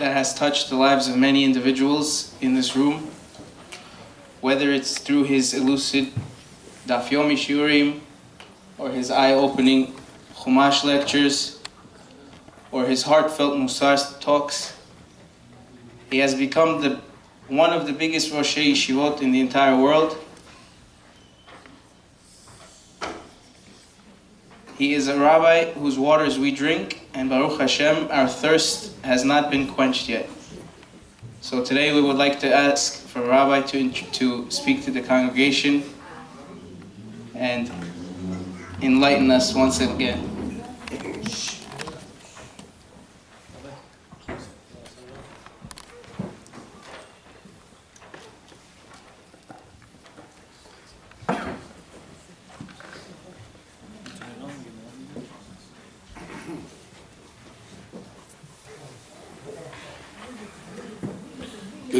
that has touched the lives of many individuals in this room, whether it's through his elucid Daf Yomi Shiurim, or his eye-opening Chumash lectures, or his heartfelt Musar talks. He has become one of the biggest Roshei Yeshivot in the entire world. He is a rabbi whose waters we drink, and Baruch Hashem, our thirst has not been quenched yet. So today we would like to ask for Rabbi to speak to the congregation and enlighten us once again.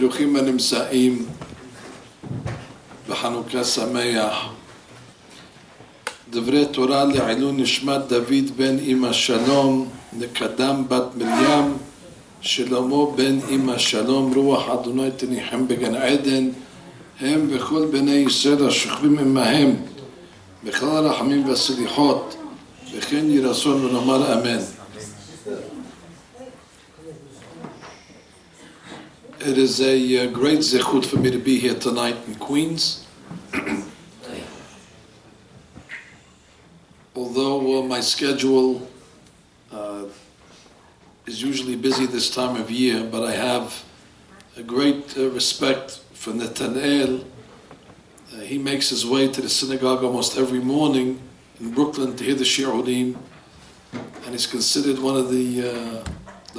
ברוכים הנמצאים בחנוכה שמח. דברי תורה לעילוי נשמת דוד בן אמא שלום, נקדם בת מרים, שלמה בן אמא שלום, רוח אדוני תניחם בגן עדן, הם וכל בני ישראל השוכבים עמהם, בכלל הרחמים והסליחות, וכן יהי רצון ונאמר אמן. It is a great zechut for me to be here tonight in Queens. Although my schedule is usually busy this time of year, but I have a great respect for Netanel. He makes his way to the synagogue almost every morning in Brooklyn to hear the shiurim, and he's considered one of the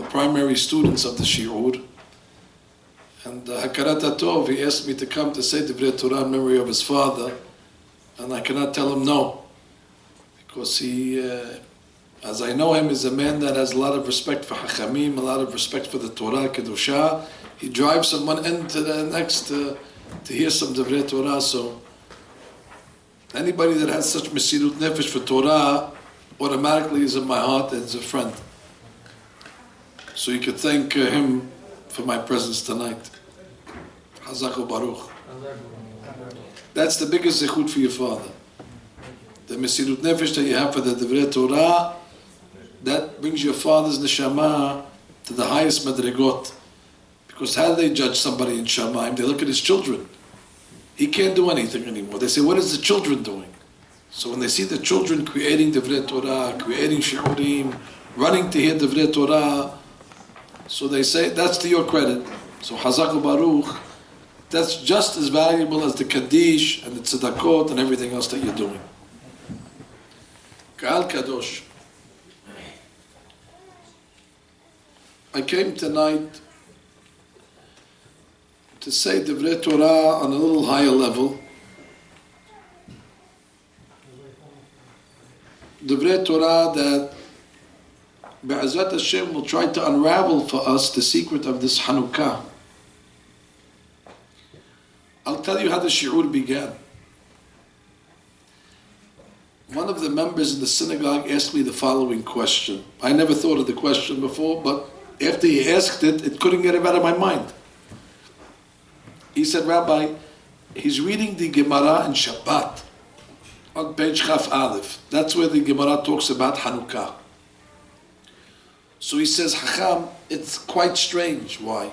primary students of the shiur. And Hakarat Hatov, he asked me to come to say Divrei Torah in memory of his father, and I cannot tell him no, because he, as I know him, is a man that has a lot of respect for Hachamim, a lot of respect for the Torah, Kedusha. He drives from one end to the next to hear some Divrei Torah. So anybody that has such Mesirut Nefesh for Torah automatically is in my heart and is a friend. So you could thank him for my presence tonight. Hazak Baruch. That's the biggest zechut for your father. The Mesirut Nefesh that you have for the Divrei Torah, that brings your father's neshama to the highest madrigot. Because how do they judge somebody in Shamayim? They look at his children. He can't do anything anymore. They say, what is the children doing? So when they see the children creating Divrei Torah, creating shiurim, running to hear Divrei Torah, so they say, that's to your credit. So Hazak Baruch, that's just as valuable as the Kaddish and the Tzedakot and everything else that you're doing. Ka'al Kadosh. I came tonight to say Divrei Torah on a little higher level. Divrei Torah that Be'ezrat Hashem will try to unravel for us the secret of this Hanukkah. I'll tell you how the shiur began. One of the members in the synagogue asked me the following question. I never thought of the question before, but after he asked it, it couldn't get it out of my mind. He said, Rabbi, he's reading the Gemara in Shabbat on page Chaf Aleph. That's where the Gemara talks about Hanukkah. So he says, Hacham, it's quite strange. Why?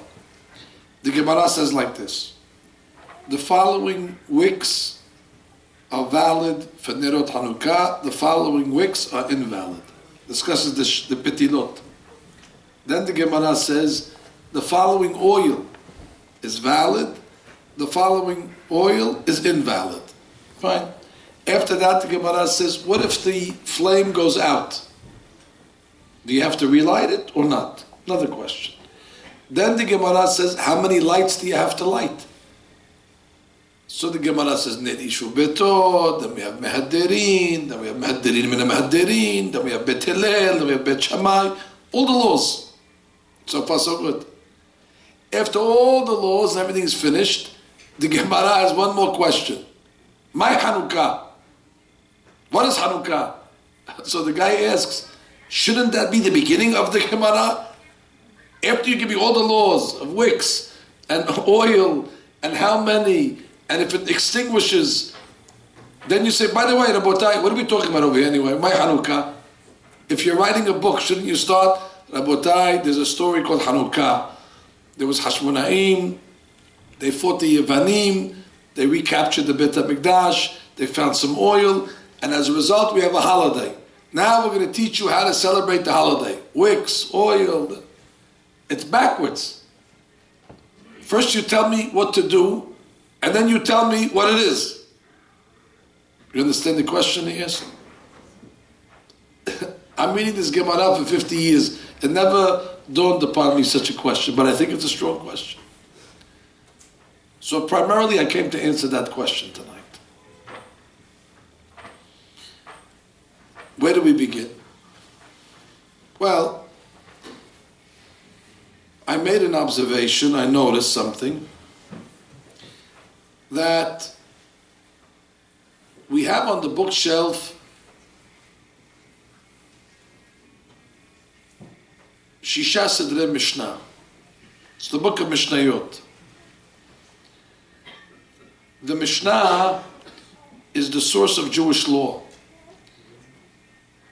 The Gemara says like this. The following wicks are valid for Nerot Hanukkah. The following wicks are invalid. Discusses the petilot. Then the Gemara says, the following oil is valid. The following oil is invalid. Fine. After that, the Gemara says, what if the flame goes out? Do you have to relight it or not? Another question. Then the Gemara says, how many lights do you have to light? So the Gemara says, Nedishu Beto, then we have Mehadderin, then we have Mehadderin Mina Mehadderin, then we have Bet Hillel, then we have Bet Shammai, all the laws. So far so good. After all the laws and everything is finished, the Gemara has one more question. My Hanukkah. What is Hanukkah? So the guy asks, shouldn't that be the beginning of the Gemara? After you give me all the laws of wicks and oil and how many, and if it extinguishes, then you say, by the way, Rabotai, what are we talking about over here anyway? My Hanukkah. If you're writing a book, shouldn't you start, Rabotai, there's a story called Hanukkah. There was Hashmonaim, they fought the Yevanim, they recaptured the Beit HaMikdash, they found some oil, and as a result we have a holiday. Now we're going to teach you how to celebrate the holiday. Wicks, oil, it's backwards. First you tell me what to do, and then you tell me what it is. You understand the question he asked? I'm reading this Gemara for 50 years. It never dawned upon me such a question, but I think it's a strong question. So primarily I came to answer that question tonight. Where do we begin? Well, I made an observation, I noticed something, that we have on the bookshelf Shisha Sidrei Mishnah. It's the book of Mishnayot. The Mishnah is the source of Jewish law.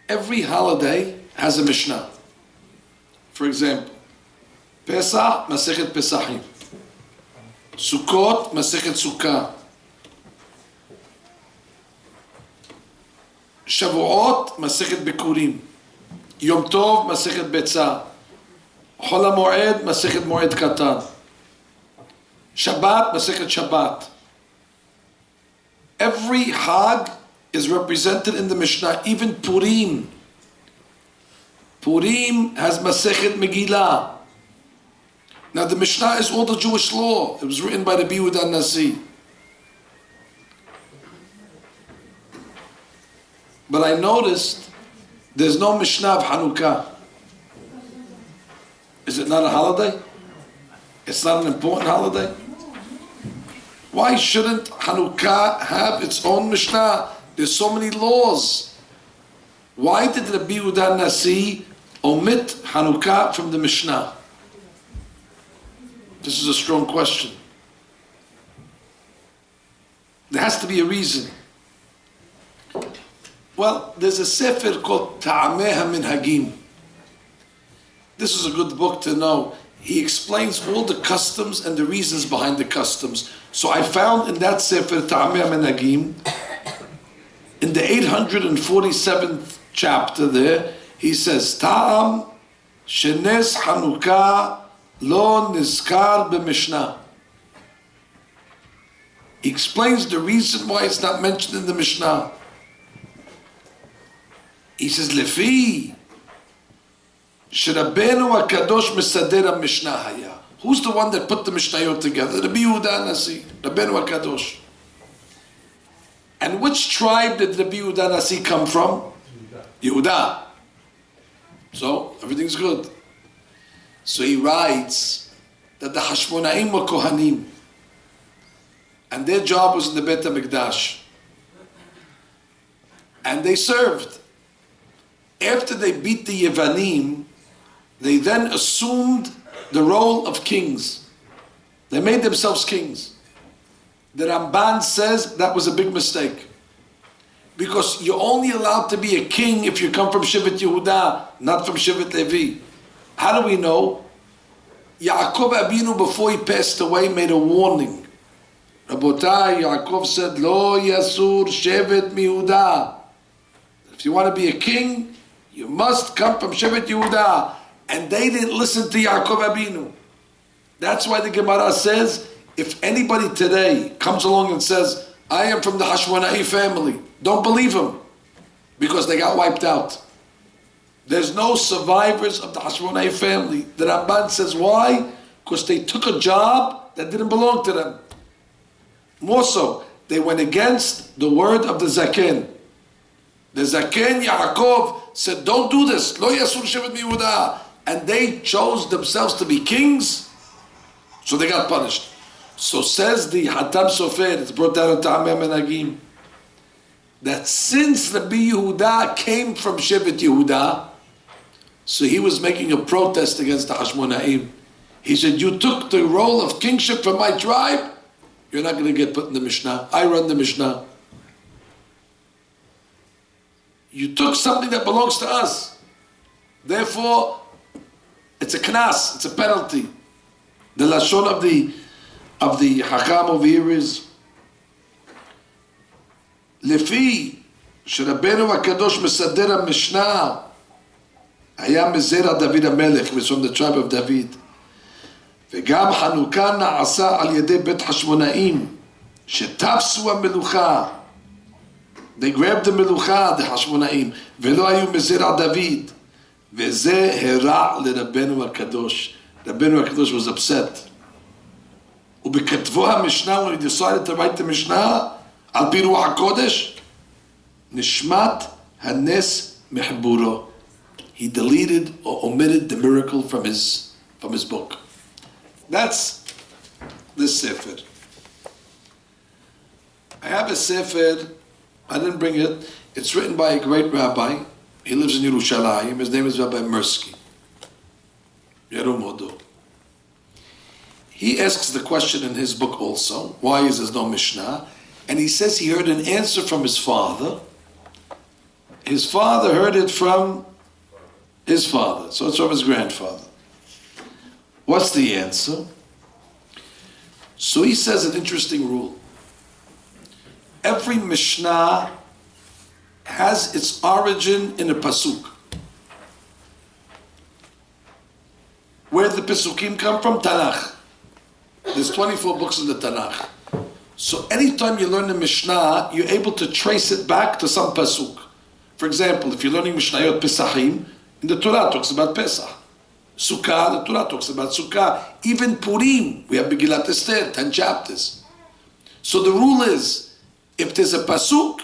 Every holiday has a Mishnah. For example, Pesach, Masechet Pesachim. Sukkot, Masechet Sukkah. Shavuot, Masechet Bikurim. Yom Tov, Masechet Betzah. Chol HaMoed, Masechet Moed Katan. Shabbat, Masechet Shabbat. Every Hag is represented in the Mishnah, even Purim. Purim has Masechet Megillah. Now the Mishnah is all the Jewish law. It was written by the Yehuda Nasi. But I noticed there's no Mishnah of Hanukkah. Is it not a holiday? It's not an important holiday? Why shouldn't Hanukkah have its own Mishnah? There's so many laws. Why did Rabbi Yehuda Nasi omit Hanukkah from the Mishnah? This is a strong question. There has to be a reason. Well, there's a sefer called Ta'ameh HaMinhagim. This is a good book to know. He explains all the customs and the reasons behind the customs. So I found in that sefer Ta'ameh HaMinhagim, in the 847th chapter there, he says, Ta'am shenes Hanukkah lo nizkar b'Mishnah. He explains the reason why it's not mentioned in the Mishnah. He says, Lefi, Sh'Rabbeinu HaKadosh Mesader HaMishnah Haya. Who's the one that put the Mishnayot together? Rabbi Yehuda Nasi, Rabbeinu HaKadosh. And which tribe did Rabbi Yehuda Nasi come from? Yehuda. So, everything's good. So he writes that the Hashmonaim were Kohanim. And their job was in the Beit HaMikdash. And they served. After they beat the Yevanim, they then assumed the role of kings. They made themselves kings. The Ramban says that was a big mistake. Because you're only allowed to be a king if you come from Shevet Yehuda, not from Shevet Levi. How do we know? Yaakov Abinu, before he passed away, made a warning. Rabotai, Yaakov said, Lo Yasur Shevet Yehuda. If you want to be a king, you must come from Shevet Yehuda. And they didn't listen to Yaakov Abinu. That's why the Gemara says, if anybody today comes along and says, I am from the Hashmona'i family, don't believe him, because they got wiped out. There's no survivors of the Hashmona'i family. The Ramban says, why? Because they took a job that didn't belong to them. More so, they went against the word of the Zaken. The Zaken Yaakov said, don't do this. Lo Yasur Shevet Yehuda. And they chose themselves to be kings, so they got punished. So says the Hatam Sofer, it's brought down in Ta'ameh HaMinhagim, that since Rabbi Yehuda came from Shevet Yehuda, So he was making a protest against the Hashmonaim. He said, you took the role of kingship from my tribe, you're not going to get put in the Mishnah. I run the Mishnah. You took something that belongs to us. Therefore, it's a knas, it's a penalty. The lashon of the Hakam over here is לפי שרבנו הקדוש מסדר המשנה היה מזרע דוד המלך, was from the tribe of David. וגם חנוכה נעשה על ידי בית חשמונאים שתפסו המלוכה. They grabbed the מלוכה, the חשמונאים, ולא היו מזרע דוד. וזה הרע לרבנו הקדוש. רבנו הקדוש was upset. ובכתבו המשנה, when he decided to write the משנה, על פי רוח הקודש, נשמת הנס מחבורו. He deleted or omitted the miracle from his book. That's the Sefer. I have a Sefer, I didn't bring it. It's written by a great rabbi. He lives in Yerushalayim. His name is Rabbi Mirsky. Yarum Hodo. He asks the question in his book also, why is there no Mishnah? And he says he heard an answer from his father. His father heard it from his father, so it's from his grandfather. What's the answer? So he says an interesting rule. Every Mishnah has its origin in a pasuk. Where the pasukim come from? Tanakh. There's 24 books in the Tanakh. So anytime you learn the Mishnah, you're able to trace it back to some pasuk. For example, if you're learning Mishnayot Pesachim, in the Torah talks about Pesach. Sukkah, the Torah talks about Sukkah. Even Purim, we have Megillat Esther, 10 chapters. So the rule is, if there's a pasuk,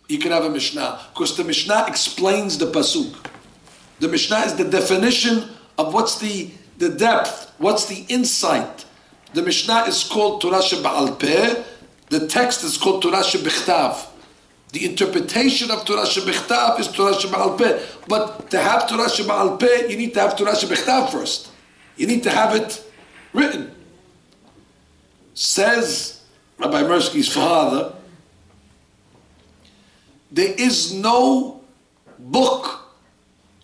you can have a Mishnah, because the Mishnah explains the pasuk. The Mishnah is the definition of what's the depth, what's the insight. The Mishnah is called Torah Sheba'al Peh. The text is called Torah Shebichtav. The interpretation of Torah Shebichtav is Torah Sheba'al Peh. But to have Torah Sheba'al Peh, you need to have Torah Shebichtav first. You need to have it written. Says Rabbi Mirsky's father, there is no book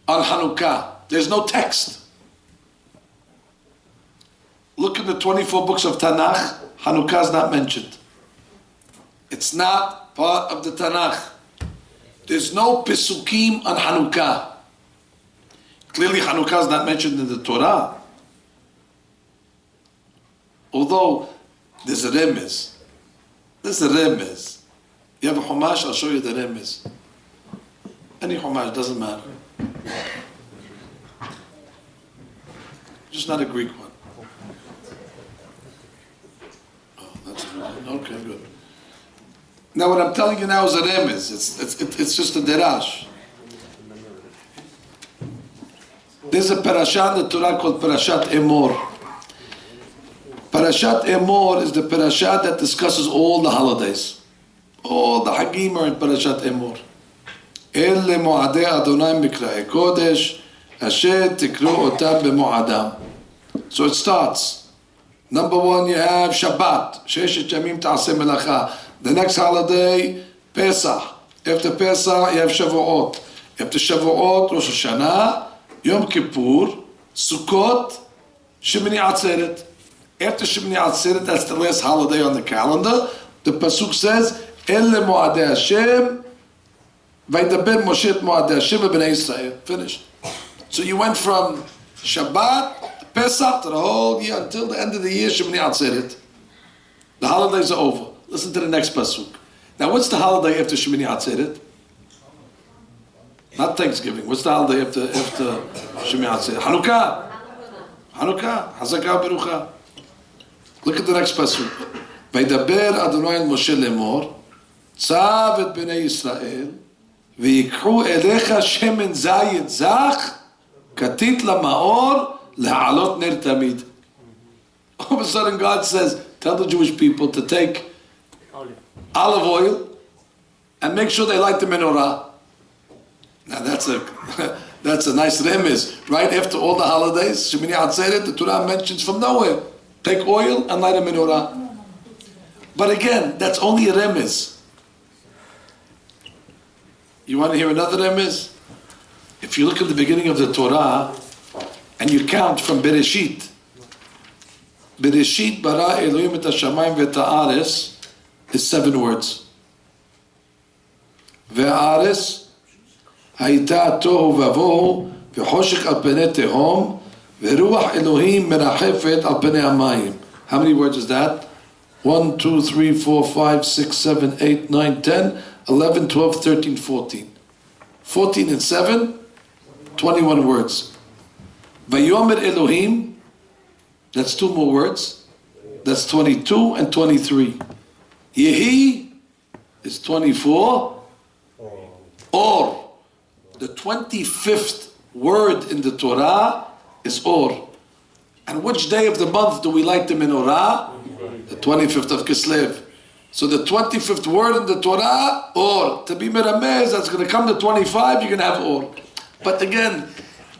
on Hanukkah. There's no text. Look in the 24 books of Tanakh, Hanukkah is not mentioned. It's not part of the Tanakh. There's no Pesukim on Hanukkah. Clearly Hanukkah is not mentioned in the Torah. Although there's a remez. There's a remez. You have a Chumash, I'll show you the remez. Any Chumash, doesn't matter. Just not a Greek one. Okay, good. Now what I'm telling you now is a remez. It's just a derash. There's a parasha in the Torah called Parashat Emor. Parashat Emor is the parasha that discusses all the holidays. All the Hagim are in Parashat Emor. Ele mo'adei Adonai mikra'e kodesh asher tikru otam b'mo'adam. So it starts. Number one, you have Shabbat. Sheshet Yamim Ta'aseh Melacha. The next holiday, Pesach. After Pesach, you have Shavuot. After Shavuot, Rosh Hashanah, Yom Kippur, Sukkot, Shemini Atzeret. After Shemini Atzeret, that's the last holiday on the calendar. The pasuk says, "Elle Moadei Hashem, Vaydaber Moshe et Moadei Hashem v'Bnei Yisrael." Finished. So you went from Shabbat, Pesach, to the whole year until the end of the year, Shemini Atzeret. The holidays are over. Listen to the next pasuk. Now, what's the holiday after Shemini Atzeret? Not Thanksgiving. What's the holiday after Shemini Atzeret? Hanukkah. Hanukkah. Hazakah Berucha. Look at the next pasuk. Vaydaber Adonai el Moshe lemor, tzav et bnei Yisrael, v'yikhu elecha shemen zayit zach, katit lamaor, le'alot ner tamid. All of a sudden God says, tell the Jewish people to take olive oil and make sure they light the menorah. Now that's That's a nice remez. Right after all the holidays, Shemini Atzeret, the Torah mentions from nowhere. Take oil and light a menorah. But again, that's only a remez. You want to hear another remez? If you look at the beginning of the Torah, and you count from Bereshit, Bereshit bara Elohim et hashamayim ve'et haaretz is 7 words. Ve'haaretz hayta tohu vavohu ve'choshech al penei tehom ve'ruach Elohim merachefet al penei hamayim. How many words is that? 1, 2, 3, 4, 5, 6, 7, 8, 9, 10, 11, 12, 13, 14. 14 and 7, 21 words. Vayomer Elohim, that's 2 more words. That's 22 and 23. Yehi is 24. Or, the 25th word in the Torah is Or. And which day of the month do we light the menorah? The 25th of Kislev. So the 25th word in the Torah, Or. To be meramez, that's going to come to 25, you're going to have Or. But again,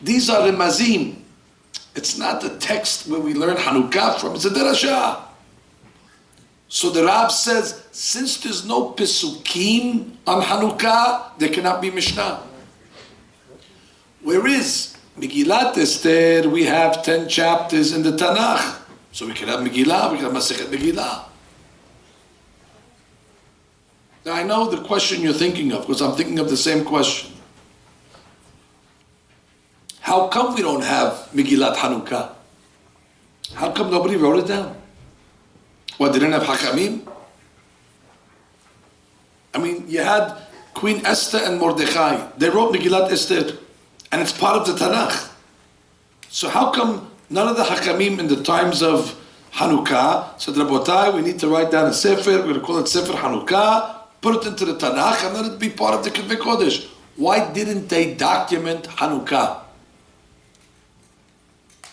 these are remazim. It's not the text where we learn Hanukkah from. It's a derashah. So the Rab says, since there's no Pesukim on Hanukkah, there cannot be Mishnah. Whereas Megillat Esther, we have 10 chapters in the Tanakh. So we can have Megillah, we can have Masechet Megillah. Now I know the question you're thinking of, because I'm thinking of the same question. How come we don't have Megillat Hanukkah? How come nobody wrote it down? What, they didn't have Hakamim? I mean, you had Queen Esther and Mordechai. They wrote Megillat Esther, and it's part of the Tanakh. So how come none of the Hakamim in the times of Hanukkah said, Rabotai, we need to write down a Sefer, we're going to call it Sefer Hanukkah, put it into the Tanakh, and let it be part of the Ketuvei Kodesh. Why didn't they document Hanukkah?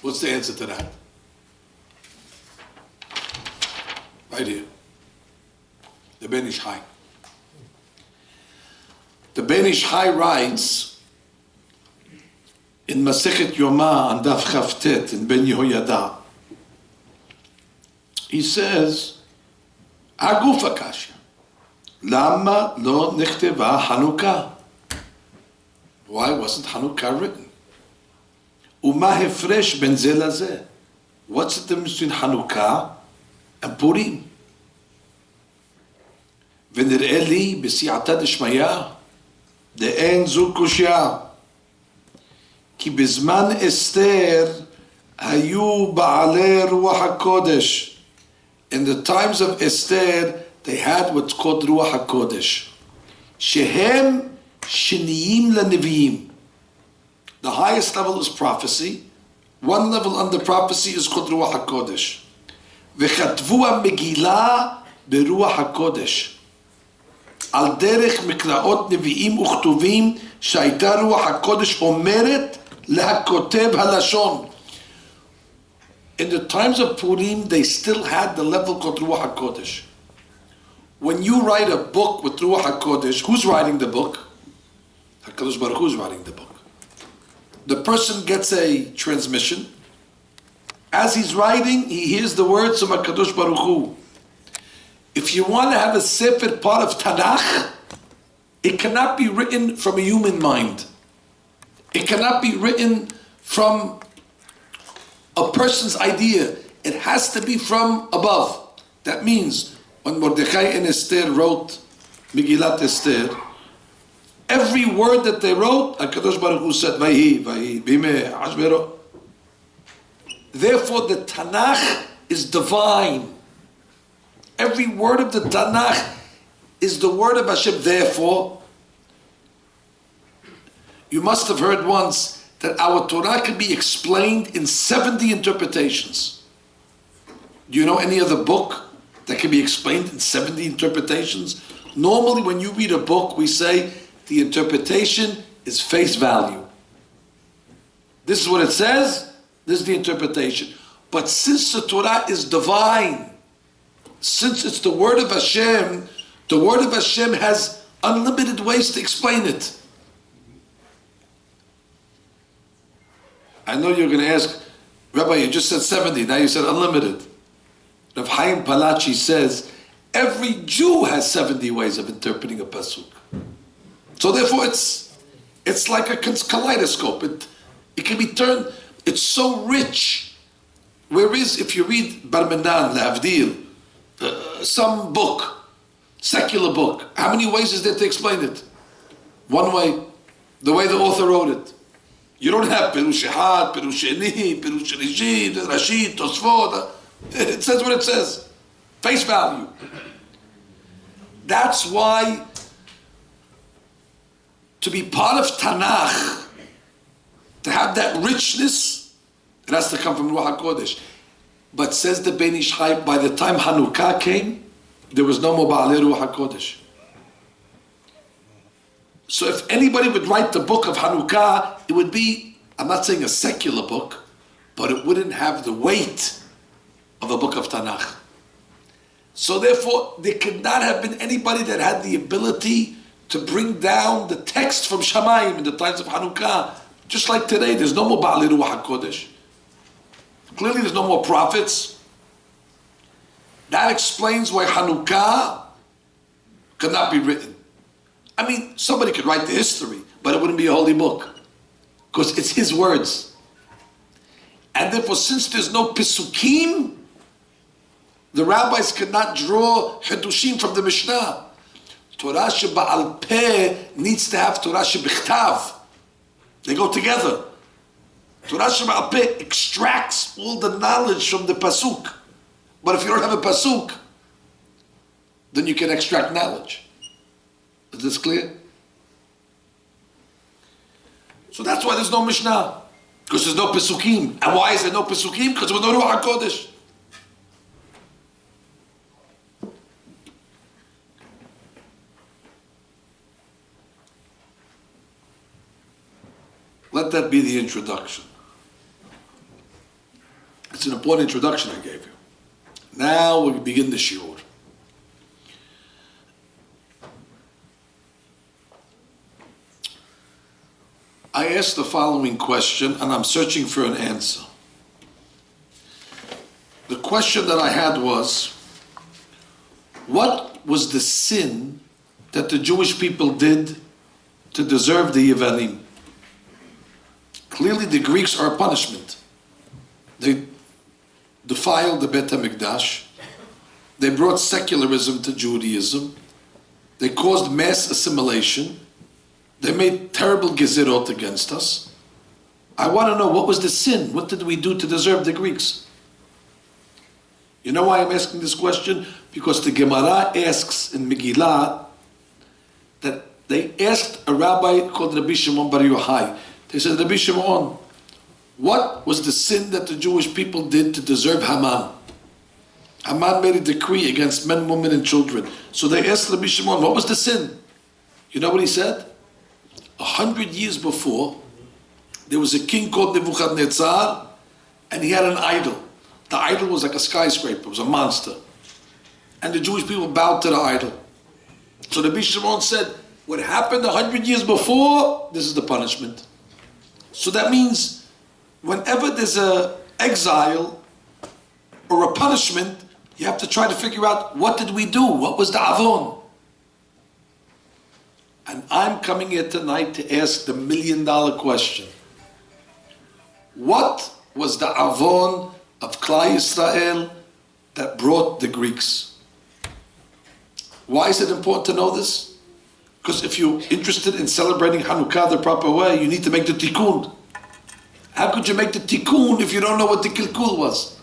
What's the answer to that? Right here. The Ben Ish Chai. The Ben Ish Chai writes in Masechet Yomah on Daf Chavtet in Ben Yehoyada. He says, Aguf Akashya, Lama lo nechteva Hanukkah? Why wasn't Hanukkah written? Uma hefresh ben ze lazeh. What's the difference between Hanukkah and Purim? ונראה לי בסייעתא דשמיא דאין זו קושיה כי בזמן אסתר היו בעלי רוח הקודש. In the times of Esther, they had what's called רוח הקודש, שהם שניים לנביאים. The highest level is prophecy. One level under prophecy is called רוח הקודש. וכתבו המגילה ברוח הקודש. על דרך מקראות נביאים וכתובים שהייתה רוח הקודש אומרת להכותב הלשון. In the times of Purim, they still had the level called Ruach HaKodesh. When you write a book with Ruach HaKodesh, who's writing the book? HaKadosh Baruch Hu is writing the book. The person gets a transmission. As he's writing, he hears the words of HaKadosh Baruch Hu. If you want to have a sefer part of Tanakh, it cannot be written from a human mind. It cannot be written from a person's idea. It has to be from above. That means when Mordechai and Esther wrote Megillat Esther, every word that they wrote, HaKadosh Baruch Hu said, Vayhi, Vayhi, Bimeh, Ashbero. Therefore the Tanakh is divine. Every word of the Tanakh is the word of Hashem. Therefore, you must have heard once that our Torah can be explained in 70 interpretations. Do you know any other book that can be explained in 70 interpretations? Normally when you read a book, we say the interpretation is face value. This is what it says, this is the interpretation. But since the Torah is divine, since it's the word of Hashem has unlimited ways to explain it. I know you're going to ask, Rabbi, you just said 70, now you said unlimited. Rav Chaim Palachi says, every Jew has 70 ways of interpreting a pasuk. So therefore it's like a kaleidoscope. It can be turned, it's so rich. Whereas if you read Barmenan, Lehavdil, some book, secular book, how many ways is there to explain it? One way, the way the author wrote it. You don't have Pirush Ehad, Pirush Sheni, Pirush Rishit, Rashid, Tosfot. It says what it says. Face value. That's why to be part of Tanakh, to have that richness, it has to come from Ruach HaKodesh. But says the Ben Ish Chai, by the time Hanukkah came, there was no more Ba'alei Ruach HaKodesh. So if anybody would write the book of Hanukkah, it would be, I'm not saying a secular book, but it wouldn't have the weight of a book of Tanakh. So therefore, there could not have been anybody that had the ability to bring down the text from Shamayim in the times of Hanukkah. Just like today, there's no more Ba'alei Ruach HaKodesh. Clearly there's no more prophets. That explains why Hanukkah could not be written. I mean, somebody could write the history, but it wouldn't be a holy book. Because it's his words. And therefore, since there's no Pesukim, the rabbis could not draw Hidushim from the Mishnah. Torah Sheba'al Peh needs to have Torah Shebichtav. They go together. Torah Sheba'al Peh extracts all the knowledge from the Pasuk. But if you don't have a Pasuk, then you can extract knowledge. Is this clear? So that's why there's no Mishnah. Because there's no Pesukim. And why is there no Pesukim? Because there was no Ruach HaKodesh. Let that be the introduction. It's an important introduction I gave you. Now we begin the shiur. I asked the following question, and I'm searching for an answer. The question that I had was, what was the sin that the Jewish people did to deserve the Yevanim? Clearly the Greeks are a punishment. They defiled the Beit HaMikdash. They brought secularism to Judaism. They caused mass assimilation. They made terrible gezerot against us. I want to know, what was the sin? What did we do to deserve the Greeks? You know why I'm asking this question? Because the Gemara asks in Megillah that they asked a rabbi called Rabbi Shimon Bar Yochai. They said, Rabbi Shimon, what was the sin that the Jewish people did to deserve Haman? Haman made a decree against men, women, and children. So they asked Rabbi Shimon, what was the sin? You know what he said? 100 years before, there was a king called Nebuchadnezzar, and he had an idol. The idol was like a skyscraper, it was a monster. And the Jewish people bowed to the idol. So Rabbi Shimon said, what happened 100 years before, this is the punishment. So that means, whenever there's an exile or a punishment, you have to try to figure out, what did we do? What was the avon? And I'm coming here tonight to ask the $1 million question. What was the avon of Klal Yisrael that brought the Greeks? Why is it important to know this? Because if you're interested in celebrating Hanukkah the proper way, you need to make the tikkun. How could you make the tikkun if you don't know what the kilkul was?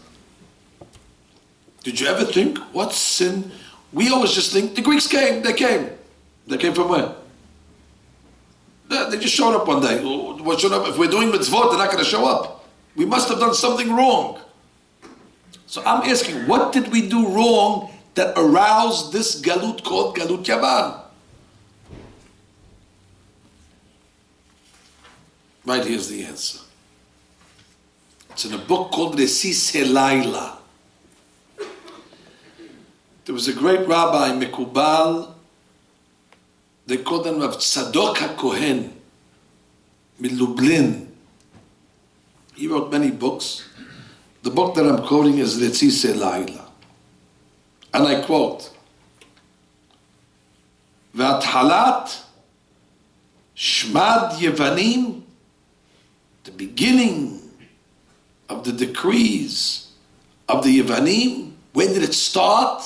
Did you ever think, what sin? We always just think, the Greeks came, they came. They came from where? They just showed up one day. What showed up? If we're doing mitzvot, they're not going to show up. We must have done something wrong. So I'm asking, what did we do wrong that aroused this galut called Galut Yavan? Right here's the answer. It's in a book called Resis Helayla. There was a great rabbi, Mekubal. They called him Rav Tzadok HaKohen, Milublin. He wrote many books. The book that I'm quoting is Letzise Laila. And I quote, V'athalat Shmad Yevanim, the beginning of the decrees of the Yevanim. When did it start?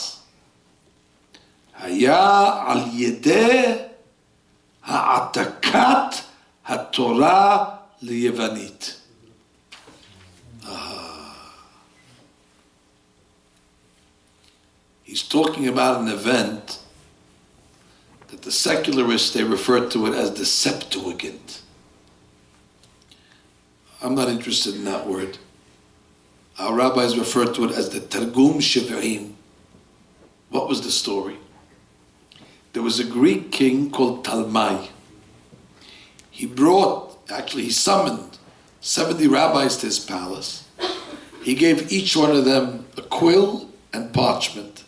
Haya al yedeh ha'atakat ha'torah liyevanit. He's talking about an event that the secularists, they refer to it as the Septuagint. I'm not interested in that word. Our rabbis refer to it as the Targum Shiv'im. What was the story? There was a Greek king called Talmai. He summoned 70 rabbis to his palace. He gave each one of them a quill and parchment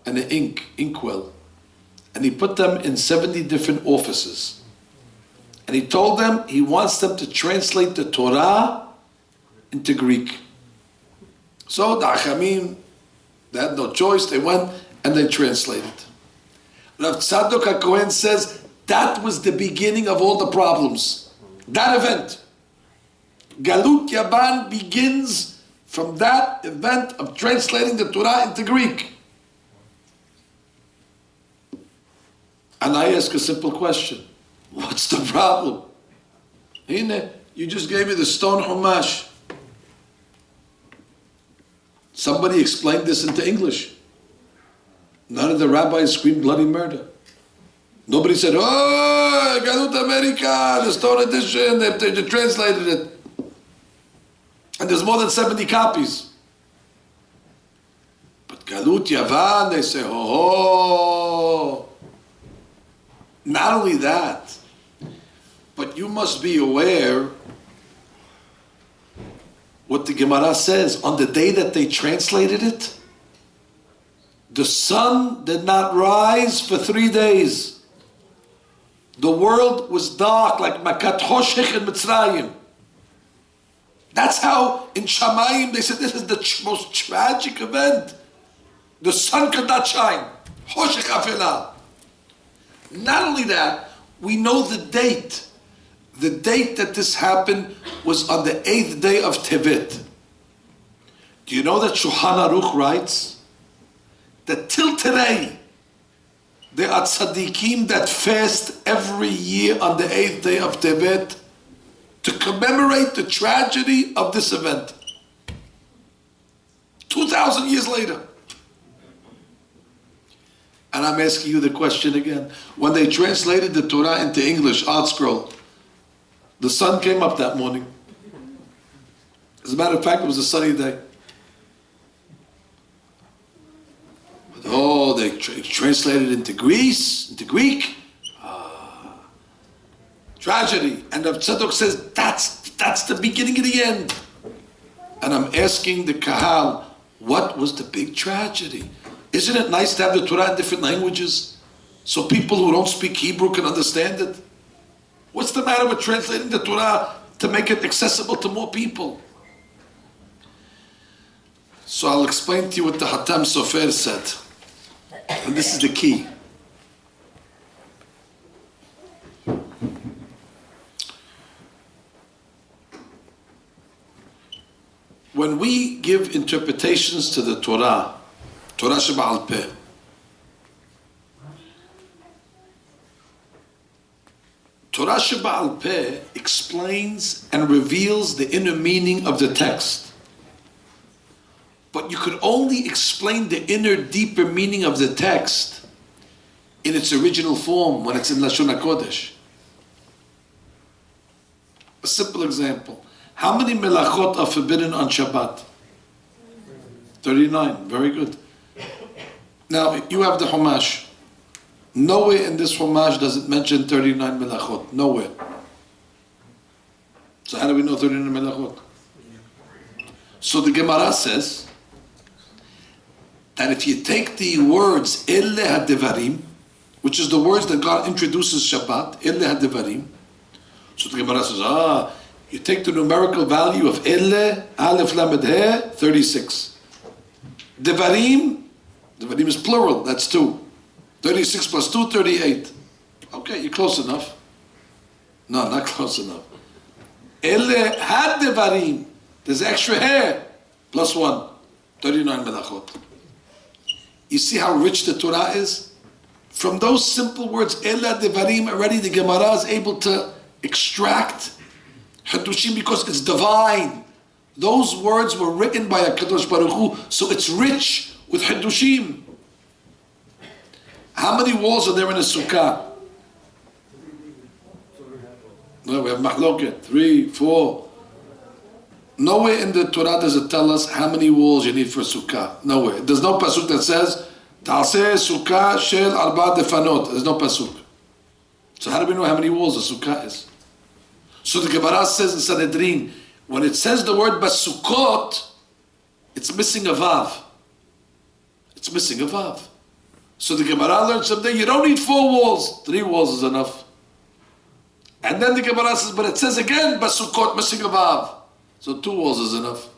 and an inkwell. And he put them in 70 different offices. And he told them he wants them to translate the Torah into Greek. So the Achamim, they had no choice. They went and they translated. Rav Tzadok HaKohen says that was the beginning of all the problems. That event. Galut Yavan begins from that event of translating the Torah into Greek. And I ask a simple question. What's the problem? Hine, you just gave me the stone Chumash. Somebody explained this into English. None of the rabbis screamed bloody murder. Nobody said, oh, Galut America, the stone edition, they translated it. And there's more than 70 copies. But Galut Yavan, they say, oh. Not only that, but you must be aware what the Gemara says. On the day that they translated it, the sun did not rise for 3 days. The world was dark like Makat Hoshech in Mitzrayim. That's how in Shamayim they said this is the most tragic event. The sun could not shine. Hoshech Afilah. Not only that, we know the date. The date that this happened was on the 8th day of Tevet. Do you know that Shulchan Aruch writes that till today, there are tzaddikim that fast every year on the 8th day of Tevet to commemorate the tragedy of this event. 2,000 years later. And I'm asking you the question again. When they translated the Torah into English, Art Scroll, the sun came up that morning. As a matter of fact, it was a sunny day. But, they translated into Greek. Tragedy. And Rav Tzadok says, that's the beginning of the end. And I'm asking the Kahal, what was the big tragedy? Isn't it nice to have the Torah in different languages so people who don't speak Hebrew can understand it? What's the matter with translating the Torah to make it accessible to more people? So I'll explain to you what the Hatam Sofer said. And this is the key. When we give interpretations to the Torah Sheba'al Peh, Torah Sheba'al Peh explains and reveals the inner meaning of the text. But you could only explain the inner, deeper meaning of the text in its original form, when it's in Lashon HaKodesh. A simple example. How many melachot are forbidden on Shabbat? 39. Very good. Now, you have the Chumash. Nowhere in this Chumash does it mention 39 melachot. Nowhere. So how do we know 39 melachot? So the Gemara says that if you take the words Elle HaDevarim, which is the words that God introduces Shabbat, Elle HaDevarim, so the Gemara says, You take the numerical value of Elle, Aleph Lamed He, 36. Devarim is plural, that's 2. 36 plus 2, 38. Okay, you're close enough. No, not close enough. Elle had Devarim, there's extra hair, plus 1, 39 melachot. You see how rich the Torah is? From those simple words, Ella Devarim, already the Gemara is able to extract Hadushim because it's divine. Those words were written by a Kadosh Baruch Hu, so it's rich with Hadushim. How many walls are there in a sukkah? No, we have mahloket, 3, 4. Nowhere in the Torah does it tell us how many walls you need for a sukkah. Nowhere. There's no pasuk that says, Ta'aseh sukkah shel arba defanot. There's no pasuk. So how do we know how many walls a sukkah is? So the Gemara says in Sanhedrin, when it says the word basukot, it's missing a vav. It's missing a vav. So the Gemara learned someday, you don't need 4 walls. 3 walls is enough. And then the Gemara says, but it says again, basukot, missing a vav. So 2 walls is enough.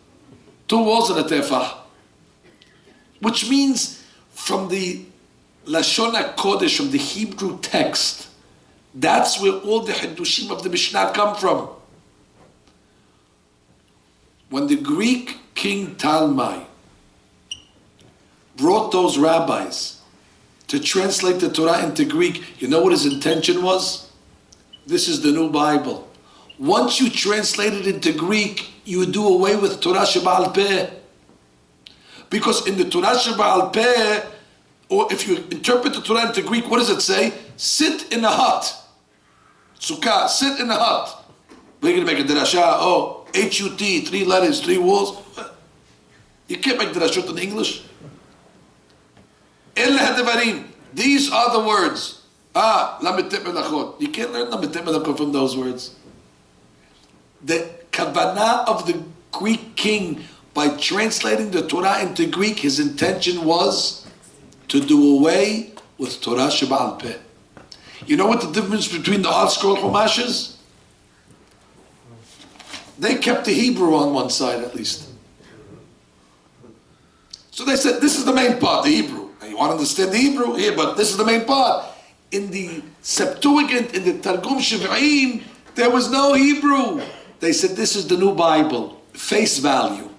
2 walls and a tefah. Which means from the Lashon HaKodesh, from the Hebrew text, that's where all the Hiddushim of the Mishnah come from. When the Greek king Talmai brought those rabbis to translate the Torah into Greek, you know what his intention was? This is the new Bible. Once you translate it into Greek, you do away with Torah Sheba'al Peh. Because in the Torah Sheba'al Peh, or if you interpret the Torah into Greek, what does it say? Sit in a hut. Sukkah, sit in a hut. We're going to make a drasha, H-U-T, 3 letters, 3 walls. You can't make drashot in English. Ella Devarim. These are the words. You can't learn Lametet Melachot from those words. The kavanah of the Greek king, by translating the Torah into Greek, his intention was to do away with Torah Sheba'al Peh. You know what the difference between the Art Scroll Chumash is? They kept the Hebrew on one side at least. So they said, this is the main part, the Hebrew. And you want to understand the Hebrew? Here, but this is the main part. In the Septuagint, in the Targum Shiv'im, there was no Hebrew. They said, this is the new Bible, face value.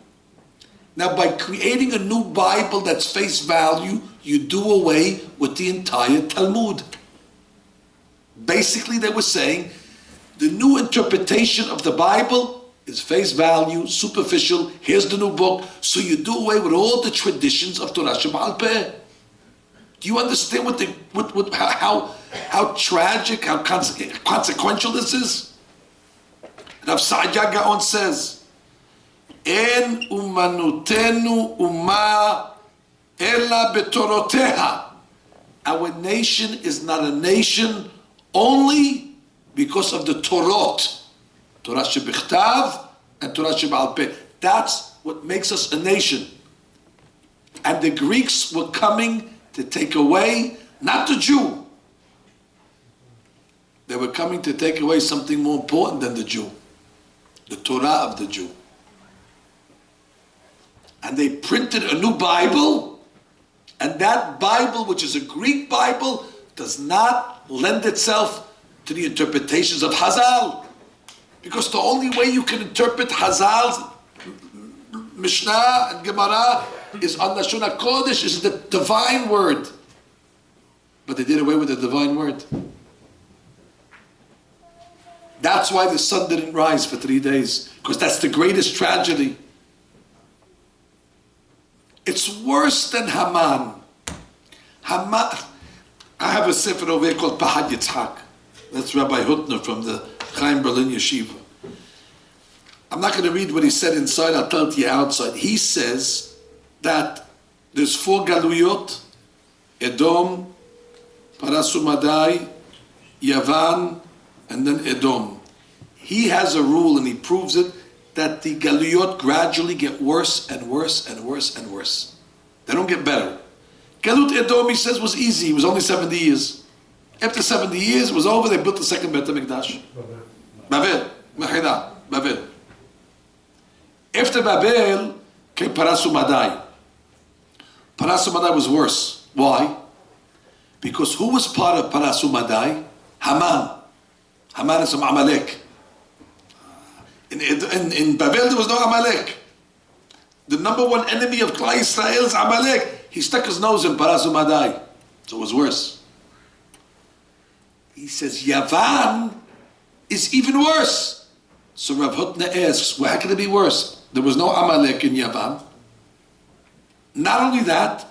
Now, by creating a new Bible that's face value, you do away with the entire Talmud. Basically, they were saying, the new interpretation of the Bible is face value, superficial, here's the new book, so you do away with all the traditions of Torah Sheba'al Peh. Do you understand how tragic, how consequential this is? Rav Sa'adya Gaon says, En umanutenu umma ella betoroteha. Our nation is not a nation only because of the Torot. Torah shebichtav and Torah sheba'al peh. That's what makes us a nation. And the Greeks were coming to take away, not the Jew. They were coming to take away something more important than the Jew. The Torah of the Jew. And they printed a new Bible, and that Bible, which is a Greek Bible, does not lend itself to the interpretations of Hazal. Because the only way you can interpret Hazal's Mishnah and Gemara is on the Lashon HaKodesh, is the divine word. But they did away with the divine word. That's why the sun didn't rise for 3 days, because that's the greatest tragedy. It's worse than Haman. I have a sefer over here called Pahad Yitzhak. That's Rabbi Hutner from the Chaim Berlin Yeshiva. I'm not going to read what he said inside, I'll tell it to you outside. He says that there's 4 galuyot: Edom, Parasumadai, Yavan, and then Edom. He has a rule, and he proves it, that the galuyot gradually get worse and worse and worse and worse. They don't get better. Galut Edom, he says, was easy. It was only 70 years. After 70 years, it was over. They built the second Beit HaMikdash. Babel, Mechida. Babel. After Babel came Parasu Madai. Parasu Madai was worse. Why? Because who was part of Parasu Madai? Haman. Haman is from Amalek. In Babel there was no Amalek. The number one enemy of Klal Yisrael is Amalek. He stuck his nose in Parasu Madai. So it was worse. He says Yavan is even worse. So Rav Hutner asks, well, how can it be worse? There was no Amalek in Yavan. Not only that,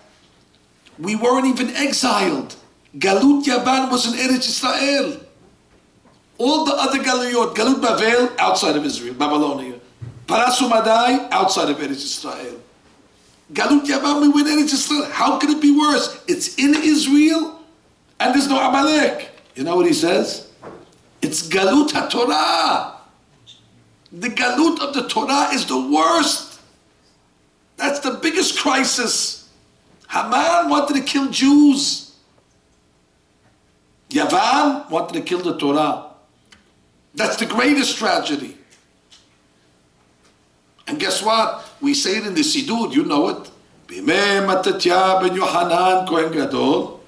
we weren't even exiled. Galut Yavan was in Eretz Israel. All the other Galuyot, Galut Bavel, outside of Israel, Babylonia. Parasu Madai, outside of Eretz Israel. Galut Yavan, we were in Eretz Israel. How could it be worse? It's in Israel, and there's no Amalek. You know what he says? It's Galut HaTorah. The Galut of the Torah is the worst. That's the biggest crisis. Haman wanted to kill Jews. Yavan wanted to kill the Torah. That's the greatest tragedy. And guess what? We say it in the Siddur, you know it. B'mei Matatya ben Yohanan Kohen Gadol,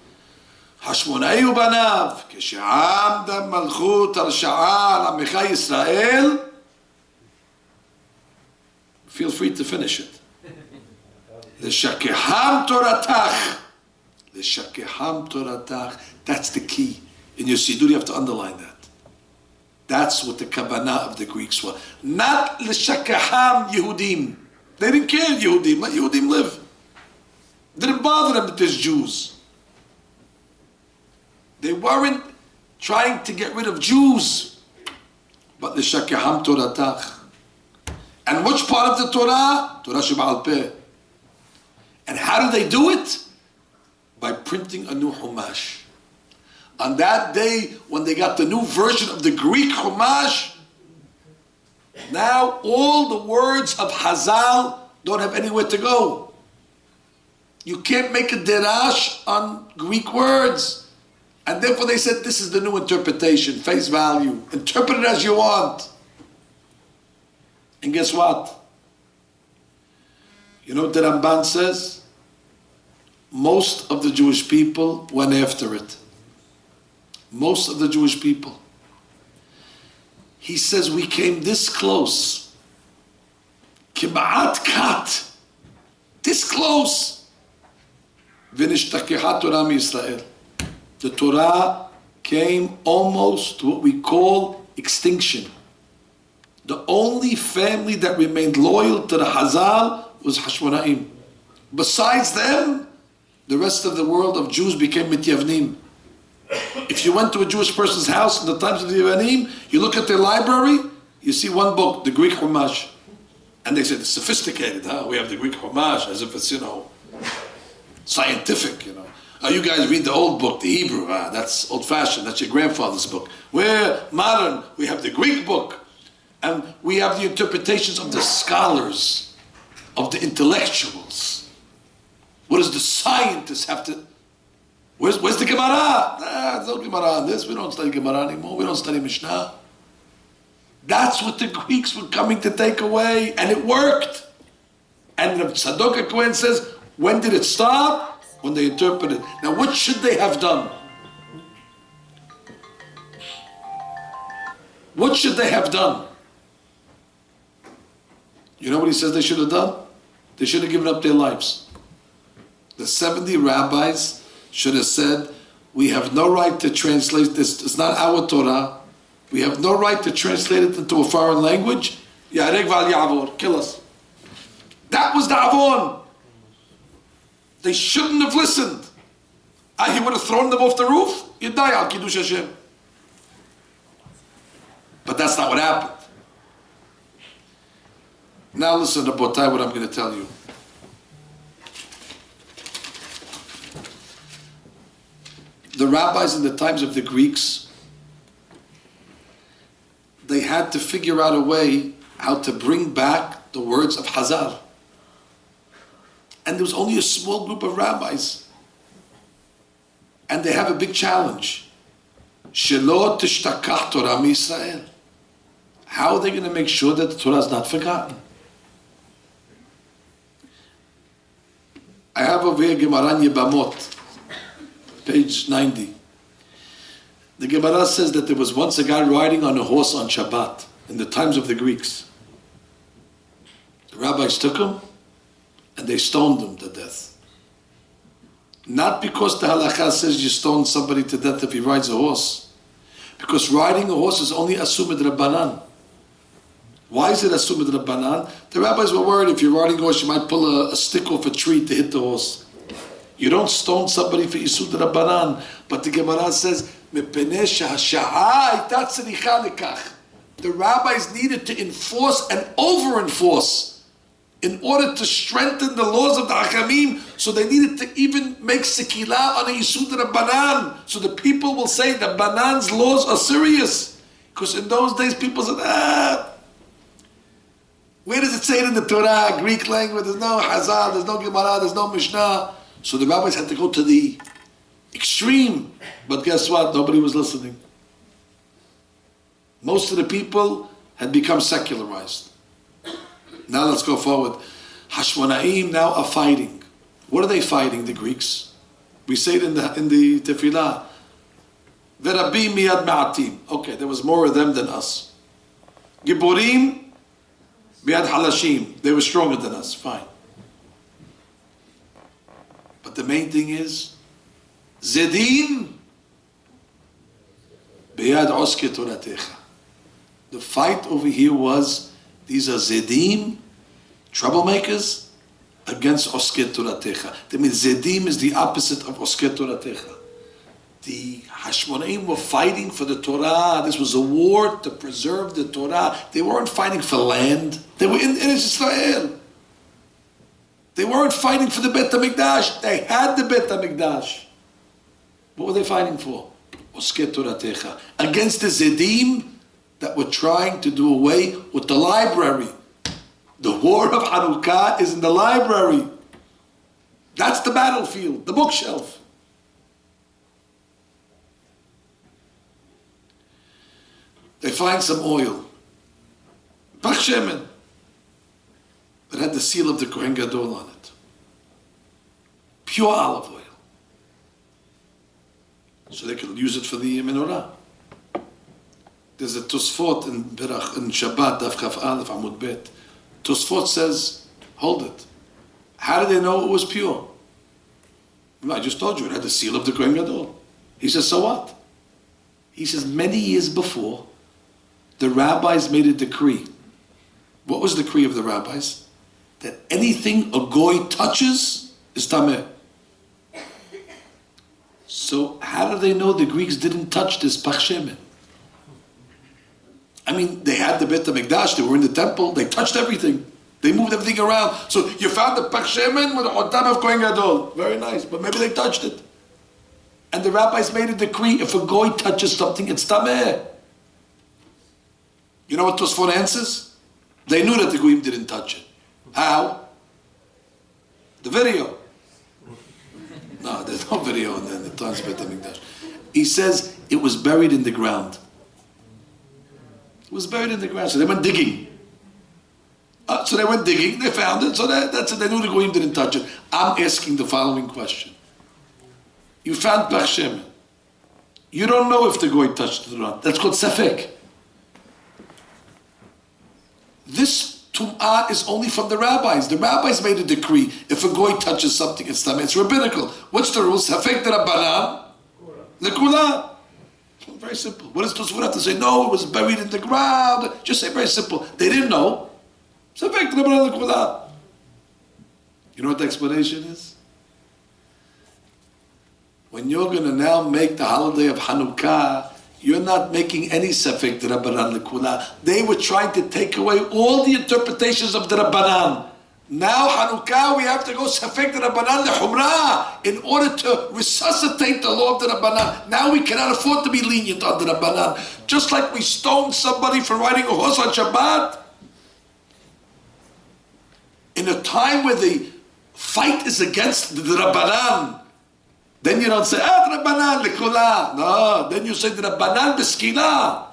השמונאי ובניו, כשעמדה מלכות הרשעה על עמך ישראל, feel free to finish it. לשכחם תורתך. לשכחם תורתך. That's the key. In your Siddur you have to underline that. That's what the kavanah of the Greeks were. Not l'shakaham Yehudim. They didn't care Yehudim. Let Yehudim live. Didn't bother them that there's Jews. They weren't trying to get rid of Jews. But l'shakaham Toratach. And which part of the Torah? Torah Sheba'al Peh. And how do they do it? By printing a new Chumash. On that day, when they got the new version of the Greek Chumash, now all the words of Hazal don't have anywhere to go. You can't make a derash on Greek words. And therefore they said, this is the new interpretation, face value. Interpret it as you want. And guess what? You know what the Ramban says? Most of the Jewish people went after it. Most of the Jewish people. He says we came this close. Kiba'at kat. This close. V'nishtakeha Torah miYisrael. The Torah came almost to what we call extinction. The only family that remained loyal to the Hazal was Hashmonaim. Besides them, the rest of the world of Jews became Mityavnim. If you went to a Jewish person's house in the times of the Yevanim, you look at their library, you see one book, the Greek Chumash. And they said, it's sophisticated, huh? We have the Greek Chumash, as if it's, scientific, Oh, you guys read the old book, the Hebrew, that's old-fashioned, that's your grandfather's book. We're modern, we have the Greek book. And we have the interpretations of the scholars, of the intellectuals. What does the scientists have to... Where's the Gemara? There's no Gemara on this. We don't study Gemara anymore. We don't study Mishnah. That's what the Greeks were coming to take away, and it worked. And Tzadok HaKohen says, when did it stop? When they interpreted. Now, what should they have done? What should they have done? You know what he says they should have done? They should have given up their lives. The 70 rabbis should have said, we have no right to translate this. It's not our Torah. We have no right to translate it into a foreign language. Yarek val ya'avor. Kill us. That was the avon. They shouldn't have listened. He would have thrown them off the roof. You die al Kiddush Hashem. But that's not what happened. Now listen to what I'm going to tell you. The rabbis in the times of the Greeks, they had to figure out a way how to bring back the words of Hazal. And there was only a small group of rabbis. And they have a big challenge. Shelo tishtakach Torah miYisrael. How are they going to make sure that the Torah is not forgotten? I have over here Gemara Yebamot, page 90. The Gemara says that there was once a guy riding on a horse on Shabbat in the times of the Greeks. The rabbis took him and they stoned him to death. Not because the halakha says you stone somebody to death if he rides a horse. Because riding a horse is only assumed rabbanan. Why is it assumed rabbanan? The rabbis were worried if you're riding a horse, you might pull a stick off a tree to hit the horse. You don't stone somebody for isud rabbanan. But the Gemara says, the rabbis needed to enforce and over-enforce in order to strengthen the laws of the Hakamim, so they needed to even make sekila on a isud rabbanan, so the people will say that Banan's laws are serious. Because in those days people said, where does it say it in the Torah, Greek language? There's no Hazal, there's no Gemara, there's no Mishnah. So the rabbis had to go to the extreme. But guess what? Nobody was listening. Most of the people had become secularized. Now let's go forward. Hashmonaim now are fighting. What are they fighting, the Greeks? We say it in the Tefillah. Verabim miyad ma'atim. Okay, there was more of them than us. Giborim miyad halashim. They were stronger than us. Fine. But the main thing is, Zedim biyad oske toratecha. The fight over here was, these are Zedim, troublemakers, against oske toratecha. That means Zedim is the opposite of oske toratecha. The Hashmonaim were fighting for the Torah. This was a war to preserve the Torah. They weren't fighting for land. They were in Israel. They weren't fighting for the Bet HaMikdash. They had the Bet HaMikdash. What were they fighting for? Oske Toratecha. Against the Zedim that were trying to do away with the library. The war of Hanukkah is in the library. That's the battlefield, the bookshelf. They find some oil. Pach shemen. That had the seal of the Kohen Gadol on it. Pure olive oil. So they could use it for the menorah. There's a Tosfot in Shabbat, Daf Chaf Aleph Amud Bet. Tosfot says, hold it. How did they know it was pure? Well, I just told you, it had the seal of the Kohen Gadol. He says, so what? He says, many years before, the rabbis made a decree. What was the decree of the rabbis? That anything a goy touches is tameh. So how do they know the Greeks didn't touch this pach shemen? I mean, they had the Bet HaMikdash, they were in the temple, they touched everything. They moved everything around. So you found the pach shemen with the otam of Kohen Gadol. Very nice, but maybe they touched it. And the rabbis made a decree, if a goy touches something, it's tameh. You know what Tosfot answers? They knew that the goyim didn't touch it. How? The video. No, there's no video in the times of Bet HaMikdash. He says it was buried in the ground. It was buried in the ground, so they went digging. They found it, so that's it. They knew the goyim didn't touch it. I'm asking the following question. You found pach shemen. You don't know if the goy touched it or not. That's called safek. This tum'ah is only from the rabbis. The rabbis made a decree. If a goy touches something, it's tameh. It's rabbinical. What's the rule? Safek de rabbanan, lekula. Very simple. What does Tosfot have to say? No, it was buried in the ground. Just say very simple. They didn't know. Safek de rabbanan, lekula. You know what the explanation is? When you're going to now make the holiday of Hanukkah, you're not making any safek de rabbanan lekula. They were trying to take away all the interpretations of the rabbanan. Now Hanukkah, we have to go safek de rabbanan lehumrah in order to resuscitate the law of the rabbanan. Now we cannot afford to be lenient on the rabbanan. Just like we stoned somebody for riding a horse on Shabbat. In a time where the fight is against the rabbanan, then you don't say, Rabbanan lekula. No, then you say Rabbanan b'skila.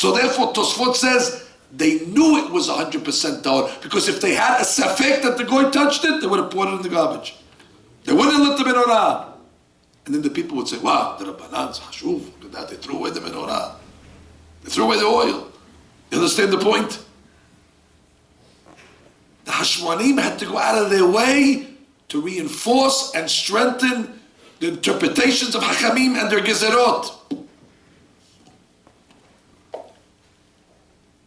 So therefore, Tosfot says they knew it was 100% tahor, because if they had a safek that the goy touched it, they would have poured it in the garbage. They wouldn't lit the menorah. And then the people would say, wow, the Rabbanan's hashuv, look at that, they threw away the menorah. They threw away the oil. You understand the point? The Hashmonaim had to go out of their way to reinforce and strengthen the interpretations of Hakamim and their Gezerot.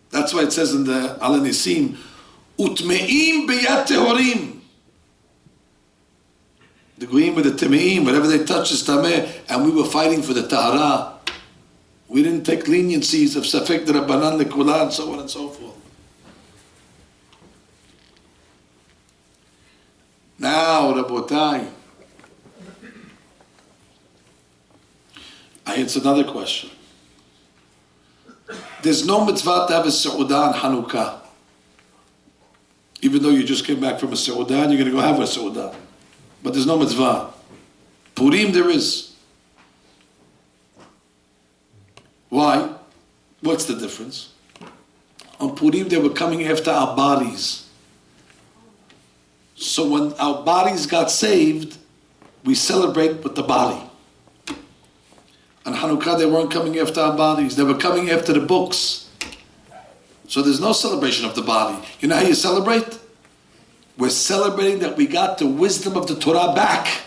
That's why it says in the Al Nisim, Utmeim biyat tehorim. The Goyim with the Temeim, whatever they touch is Tameh, and we were fighting for the Tahara. We didn't take leniencies of Safek the Rabbanan, the Kula, and so on and so forth. Now, Rabotai, I answer another question. There's no mitzvah to have a Seudah on Hanukkah. Even though you just came back from a Seudah, and you're going to go have a Seudah. But there's no mitzvah. Purim there is. Why? What's the difference? On Purim they were coming after our bodies. So when our bodies got saved, we celebrate with the body. On Hanukkah they weren't coming after our bodies, they were coming after the books. So there's no celebration of the body. You know how you celebrate? We're celebrating that we got the wisdom of the Torah back.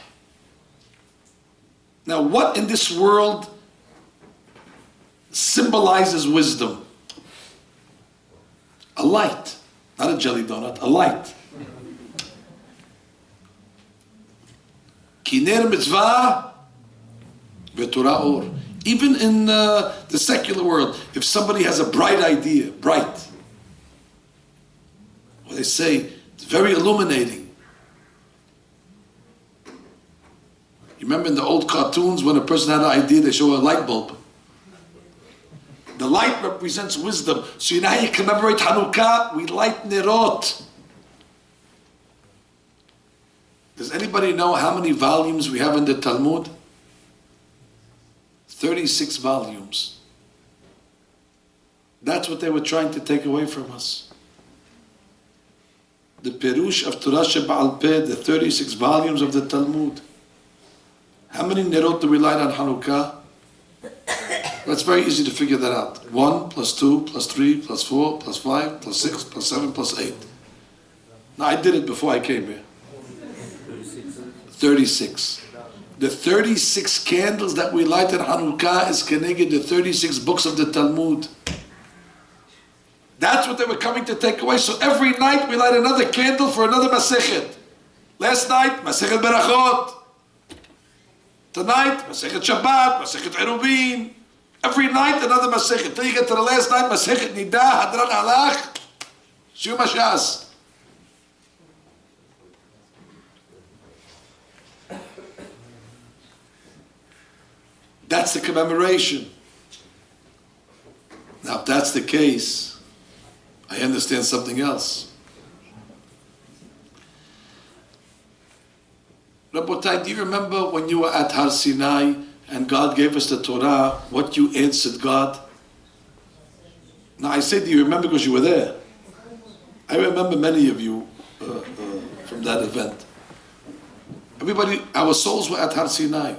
Now what in this world symbolizes wisdom? A light, not a jelly donut, a light. Kiner mitzvah v'torah or. Even in the secular world, if somebody has a bright idea, bright, well, they say it's very illuminating. You remember in the old cartoons when a person had an idea, they show a light bulb. The light represents wisdom. So you know how you commemorate Hanukkah? We light nerot. Does anybody know how many volumes we have in the Talmud? 36 volumes. That's what they were trying to take away from us. The Perush of Torah Sheba'al Peh, the 36 volumes of the Talmud. How many nerot do we light on Hanukkah? Well, it's very easy to figure that out. 1 plus 2 plus 3 plus 4 plus 5 plus 6 plus 7 plus 8. Now I did it before I came here. 36. The 36 candles that we light at Hanukkah is connected to the 36 books of the Talmud. That's what they were coming to take away. So every night we light another candle for another Masechet. Last night, Masechet Berachot. Tonight, Masechet Shabbat, Masechet Erubin. Every night another Masechet. Till you get to the last night, Masechet Nida, Hadran Halach, Shiur Mashas. That's the commemoration. Now, if that's the case, I understand something else. Rabotai, do you remember when you were at Har Sinai and God gave us the Torah, what you answered God? Now, I say, do you remember because you were there? I remember many of you from that event. Everybody, our souls were at Har Sinai.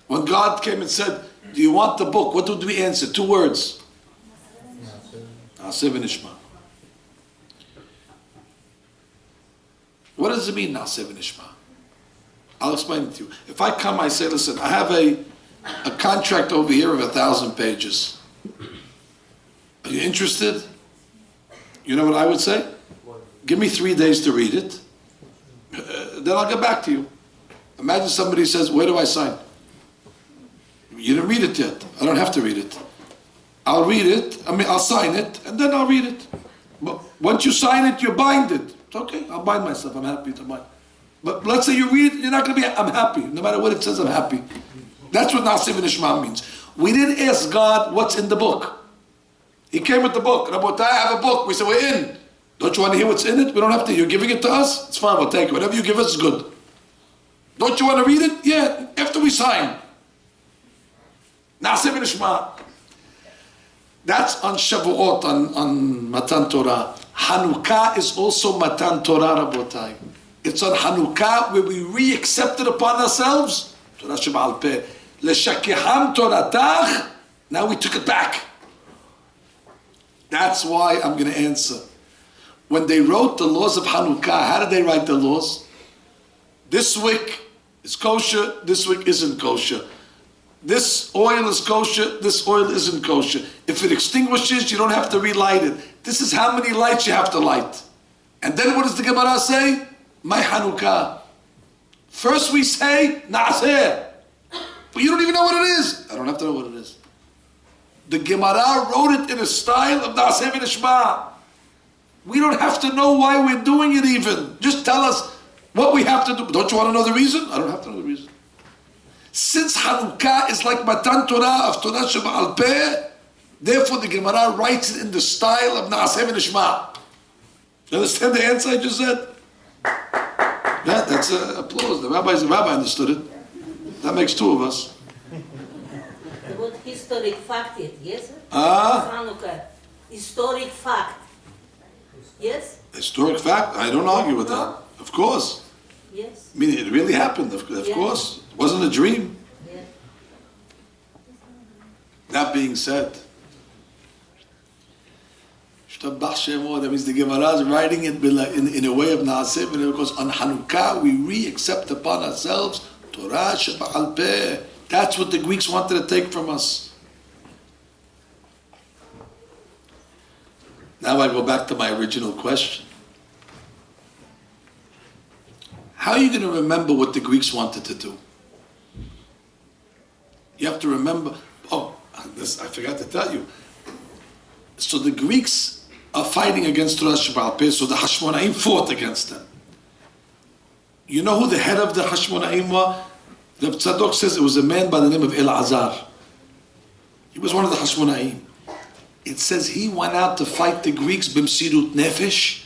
When God came and said, do you want the book? What did we answer? 2 words. Na'aseh v'nishma. What does it mean, Na'aseh v'nishma? I'll explain it to you. If I come, I say, listen, I have a contract over here of 1,000 pages. Are you interested? You know what I would say? Give me 3 days to read it. Then I'll get back to you. Imagine somebody says, where do I sign? You didn't read it yet. I don't have to read it. I'll read it, I'll sign it, and then I'll read it. But once you sign it, you're binded. It's okay, I'll bind myself, I'm happy to bind. But let's say you read it, you're not going to be, I'm happy. No matter what it says, I'm happy. That's what Na'aseh v'nishma means. We didn't ask God what's in the book. He came with the book. Rabotai, I have a book. We said, we're in. Don't you want to hear what's in it? We don't have to. You're giving it to us? It's fine, we'll take it. Whatever you give us is good. Don't you want to read it? Yeah, after we sign. Na'aseh v'nishma. That's on Shavuot, on Matan Torah. Hanukkah is also Matan Torah, Rabotai. It's on Hanukkah where we re-accept it upon ourselves. Torah Sheba'al Peh. L'shakiham Toratach. Now we took it back. That's why I'm going to answer. When they wrote the laws of Hanukkah, how did they write the laws? This wick is kosher, this wick isn't kosher. This oil is kosher, this oil isn't kosher. If it extinguishes, you don't have to relight it. This is how many lights you have to light. And then what does the Gemara say? My Hanukkah. First we say, Na'aseh. But you don't even know what it is. I don't have to know what it is. The Gemara wrote it in a style of Na'aseh v'nishma. We don't have to know why we're doing it even. Just tell us what we have to do. Don't you want to know the reason? I don't have to know the reason. Since Hanukkah is like Matan Torah of Torah Sheba'al Peh, therefore the Gemara writes it in the style of Na'aseh v'nishma. You understand the answer I just said? Yeah, that's applause. The rabbi understood it. That makes two of us. What historic fact it, yes? Ah? Hanukkah. Historic fact. Yes? Historic fact? I don't argue with that. No? Of course. Yes. I mean, it really happened, of Yeah. course. It wasn't a dream. Yeah. That being said, that means the Gemara is writing it in a way of Naaseh, because on Hanukkah we re-accept upon ourselves Torah Sheba'al Peh. That's what the Greeks wanted to take from us. Now I go back to my original question. How are you going to remember what the Greeks wanted to do? You have to remember, I forgot to tell you. So the Greeks are fighting against Torah Sheba'al Peh, so the Hashmonaim fought against them. You know who the head of the Hashmonaim was? The Tzadok says it was a man by the name of Elazar. He was one of the Hashmonaim. It says he went out to fight the Greeks b'msirut nefesh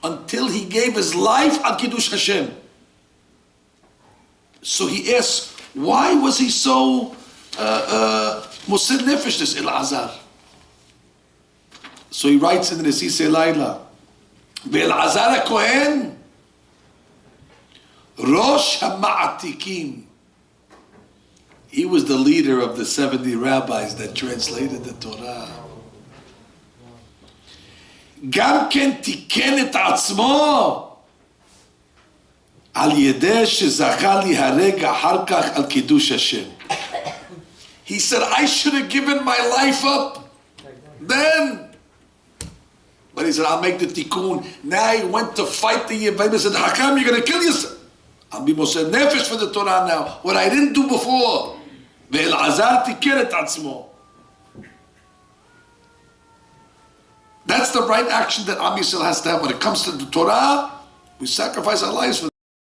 until he gave his life al Kiddush Hashem. So he asks, why was he so Mosid Nefesh, this Elazar? So he writes in the Nesisei Laila, Ve'elazar HaKohen, Rosh HaMa'atikim. He was the leader of the 70 rabbis that translated the Torah. גם כן תיקן את עצמו על ידי שזכה להיהרג אחר כך על קידוש השם. He said, I should have given my life up then. But he said, I'll make the tikkun. Now he went to fight the Yevanim. He said, how come you're going to kill yourself? I'll be Moshe Nefesh for the Torah now. What I didn't do before. ואלעזר תיקן את עצמו. That's the right action that Am Yisrael has to have. When it comes to the Torah, we sacrifice our lives for